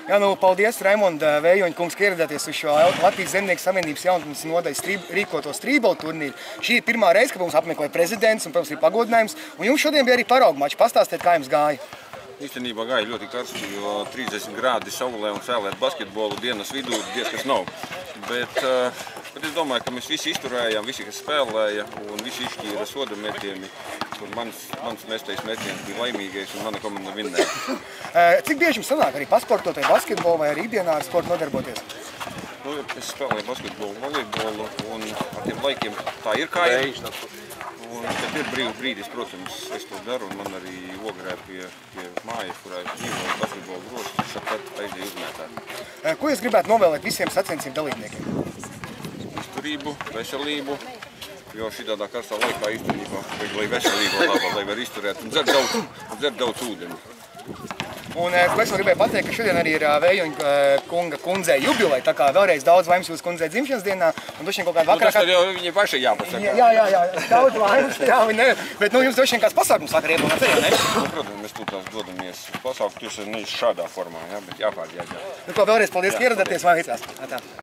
Jā, nu, paldies, Raimond Vējoņa kungs, ka ieradāties uz šo Latvijas Zemnieku savienības jaunatnes nodaļas rīkoto strībola turnīru. Šī ir pirmā reize, kad mums apmeklē prezidents un, protams, ir pagodinājums. Un jums šodien bija arī paraugu mačs. Pastāstiet, kā jums gāja? Īstenībā gāja ļoti karsti, jo 30 grādi saulē un spēlēt basketbolu dienas vidū diezkas nav. Bet es domāju, ka mēs visi izturējām, visi, kas spēlēja, un visi izšķīra soda metieni. Mans mestais metiens bija laimīgais, un mana komanda vinnēja. Cik bieži jums sanāk arī pasportot vai basketbolu vai arī ikdienā ar sportu nodarboties? Nu, es spēlēju basketbolu, volejbolu, un ar tiem laikiem tā ir kā ir. Un kad ir brīdis, protams, es to daru, un man arī ogrē pie mājas, kurā es dzīvoju basketbolu grostus, šāpat aizēju uzmētāt. Ko jūs gribētu novēlēt visiem sacensību dalībniekiem? Izturību, veselību, jo šitādā karstā laikā īstenībā vajag, lai veselība laba, lai var izturēt un dzert daudz ūdeni. Un ko es vēl gribēju pateikt, ka šodien arī ir Vējoņa kunga kundzei jubilei, tā kā vēlreiz daudz laimes jūsu kundzei dzimšanas dienā. Un droši vien kaut kādā vakarā... Tas tad jau viņai pašai jāpasaka. Jā, daudz laimes, jā, ne. Bet nu jums droši vien kāds pasākums vakar ieplānots arī, ne? Nu, protams, mēs tūtās dodamies pasākt, tieši ne šādā formā, jā, bet jāpārģēģē. Nu ko, vēlreiz paldies, ka ieradāties, vai veicās.